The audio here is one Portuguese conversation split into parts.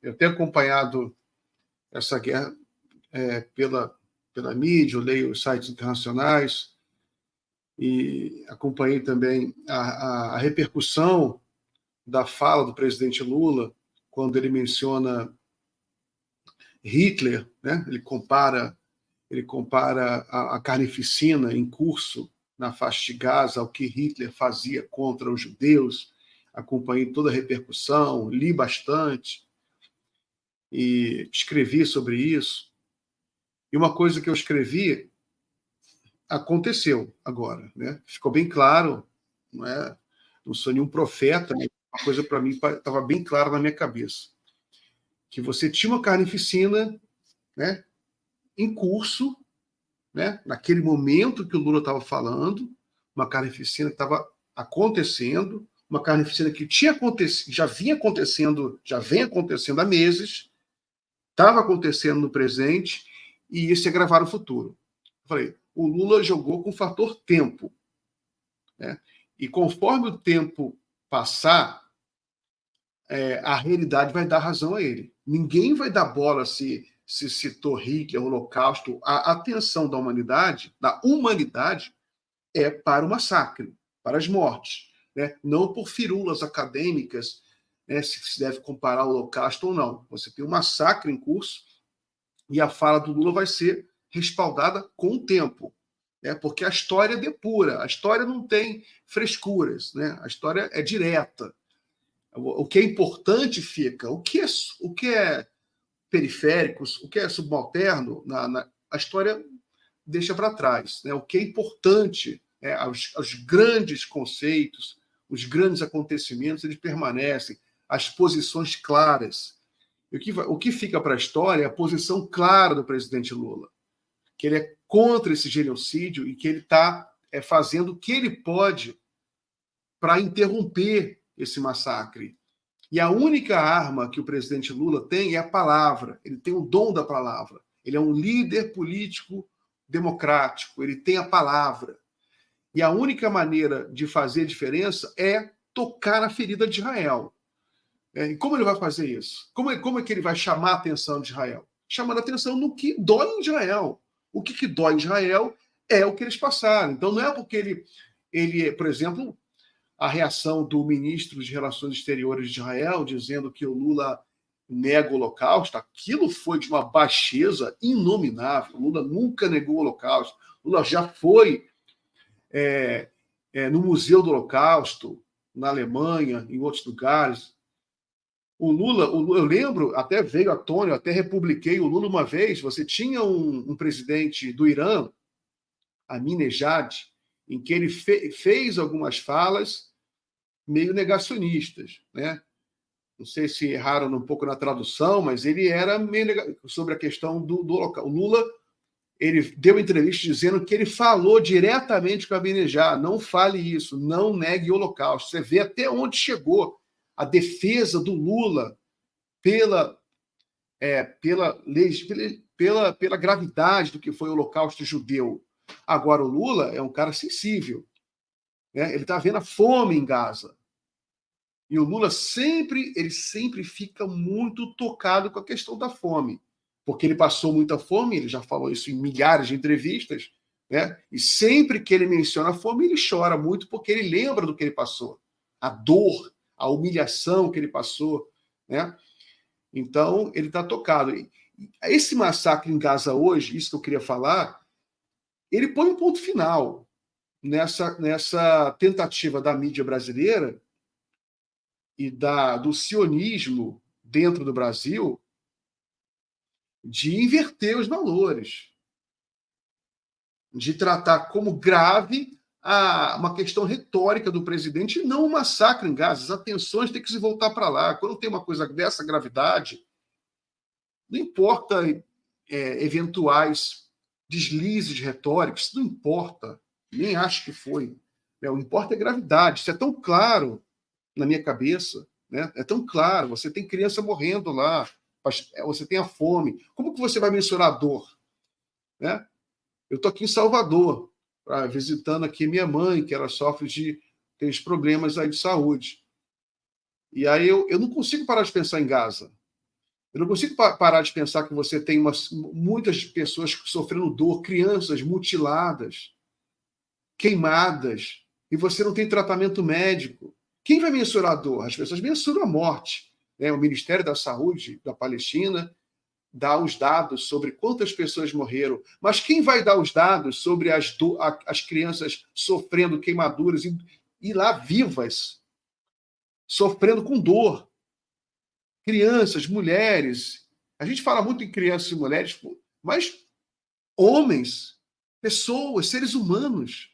Eu tenho acompanhado essa guerra pela mídia, eu leio os sites internacionais e acompanhei também a repercussão da fala do presidente Lula quando ele menciona Hitler, né? Ele compara a carnificina em curso na faixa de Gaza ao que Hitler fazia contra os judeus. Acompanhei toda a repercussão, li bastante e escrevi sobre isso. E uma coisa que eu escrevi aconteceu agora, né? Ficou bem claro, não sou nenhum profeta, mas uma coisa para mim estava bem clara na minha cabeça, que você tinha uma carnificina, né, em curso, né, naquele momento que o Lula estava falando, uma carnificina que estava acontecendo, uma carnificina que tinha acontecido, já vem acontecendo há meses, estava acontecendo no presente e isso ia gravar no futuro. Eu falei, o Lula jogou com o fator tempo, né? E conforme o tempo passar, a realidade vai dar razão a ele. Ninguém vai dar bola se citou Hitler, Holocausto. A atenção da humanidade é para o massacre, para as mortes, né? Não por firulas acadêmicas, né, se deve comparar o Holocausto ou não. Você tem um massacre em curso e a fala do Lula vai ser respaldada com o tempo, né? Porque a história depura, a história não tem frescuras, né? A história é direta. O que é importante fica, o que é periférico, o que é subalterno, a história deixa para trás, né? O que é importante, os grandes conceitos, os grandes acontecimentos, eles permanecem, as posições claras. O que fica para a história é a posição clara do presidente Lula, que ele é contra esse genocídio e que ele está fazendo o que ele pode para interromper esse massacre. E a única arma que o presidente Lula tem é a palavra. Ele tem o dom da palavra. Ele é um líder político democrático. Ele tem a palavra. E a única maneira de fazer diferença é tocar na ferida de Israel. E como ele vai fazer isso? Como é que ele vai chamar a atenção de Israel? Chamando a atenção no que dói em Israel. O que dói em Israel é o que eles passaram. Então não é porque ele, por exemplo, a reação do ministro de Relações Exteriores de Israel, dizendo que o Lula nega o Holocausto, aquilo foi de uma baixeza inominável. O Lula nunca negou o Holocausto. O Lula já foi no Museu do Holocausto, na Alemanha, em outros lugares. O Lula, eu lembro, até veio à tona, eu até republiquei o Lula uma vez. Você tinha um presidente do Irã, Ahmadinejad, em que ele fez algumas falas meio negacionistas, né? Não sei se erraram um pouco na tradução, mas ele era meio sobre a questão do Holocausto. O Lula, ele deu entrevista dizendo que ele falou diretamente com a Ahmadinejad, não fale isso, não negue o Holocausto. Você vê até onde chegou a defesa do Lula pela gravidade do que foi o Holocausto judeu. Agora, o Lula é um cara sensível, né? Ele está vendo a fome em Gaza. E o Lula sempre fica muito tocado com a questão da fome, porque ele passou muita fome, ele já falou isso em milhares de entrevistas, né? E sempre que ele menciona a fome, ele chora muito, porque ele lembra do que ele passou, a dor, a humilhação que ele passou, né? Então, ele está tocado. Esse massacre em Gaza hoje, isso que eu queria falar, ele põe um ponto final nessa tentativa da mídia brasileira e do sionismo dentro do Brasil de inverter os valores, de tratar como grave uma questão retórica do presidente e não um massacre em Gaza. As atenções têm que se voltar para lá. Quando tem uma coisa dessa gravidade, não importa eventuais deslizes retóricos, isso não importa, nem acho que foi. O importa é gravidade. Isso é tão claro na minha cabeça, né? É tão claro. Você tem criança morrendo lá, você tem a fome. Como que você vai mensurar a dor? Né? Eu estou aqui em Salvador, visitando aqui minha mãe, que ela sofre tem os problemas aí de saúde. E aí eu não consigo parar de pensar em Gaza. Eu não consigo parar de pensar que você tem muitas pessoas sofrendo dor, crianças mutiladas, queimadas, e você não tem tratamento médico. Quem vai mensurar a dor? As pessoas mensuram a morte. Né? O Ministério da Saúde da Palestina dá os dados sobre quantas pessoas morreram, mas quem vai dar os dados sobre as crianças sofrendo queimaduras e lá vivas, sofrendo com dor? Crianças, mulheres. A gente fala muito em crianças e mulheres, mas homens, pessoas, seres humanos,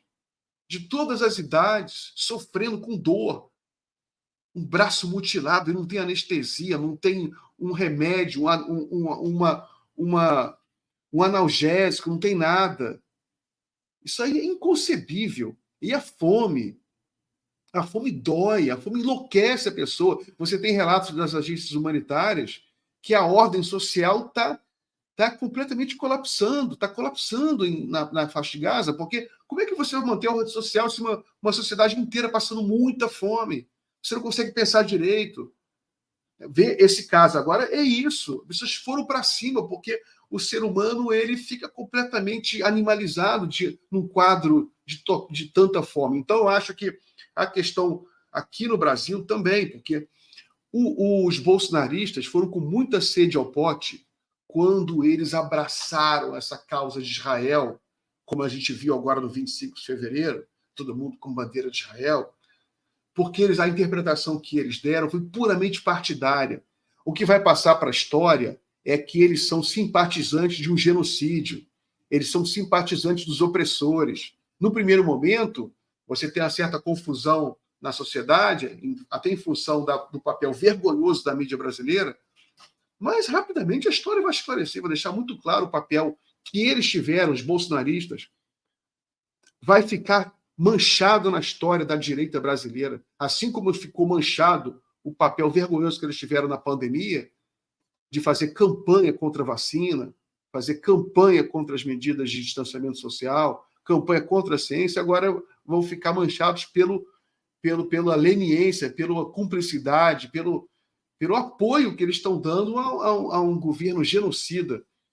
de todas as idades, sofrendo com dor. Um braço mutilado e não tem anestesia, não tem um remédio, um analgésico, não tem nada. Isso aí é inconcebível. E a fome dói, a fome enlouquece a pessoa. Você tem relatos das agências humanitárias que a ordem social está completamente colapsando, na faixa de Gaza, porque como é que você vai manter a ordem social se uma sociedade inteira passando muita fome? Você não consegue pensar direito. Ver esse caso agora é isso. As pessoas foram para cima, porque o ser humano ele fica completamente animalizado num quadro de tanta fome. Então, eu acho que a questão aqui no Brasil também, porque os bolsonaristas foram com muita sede ao pote quando eles abraçaram essa causa de Israel, como a gente viu agora no 25 de fevereiro, todo mundo com bandeira de Israel, porque a interpretação que eles deram foi puramente partidária. O que vai passar para a história é que eles são simpatizantes de um genocídio, eles são simpatizantes dos opressores. No primeiro momento, você tem uma certa confusão na sociedade, até em função do papel vergonhoso da mídia brasileira, mas rapidamente a história vai esclarecer, vai deixar muito claro o papel que eles tiveram, os bolsonaristas, vai ficar manchado na história da direita brasileira, assim como ficou manchado o papel vergonhoso que eles tiveram na pandemia, de fazer campanha contra a vacina, fazer campanha contra as medidas de distanciamento social, campanha contra a ciência, agora vão ficar manchados pela leniência, pela cumplicidade, pelo apoio que eles estão dando a um governo genocida.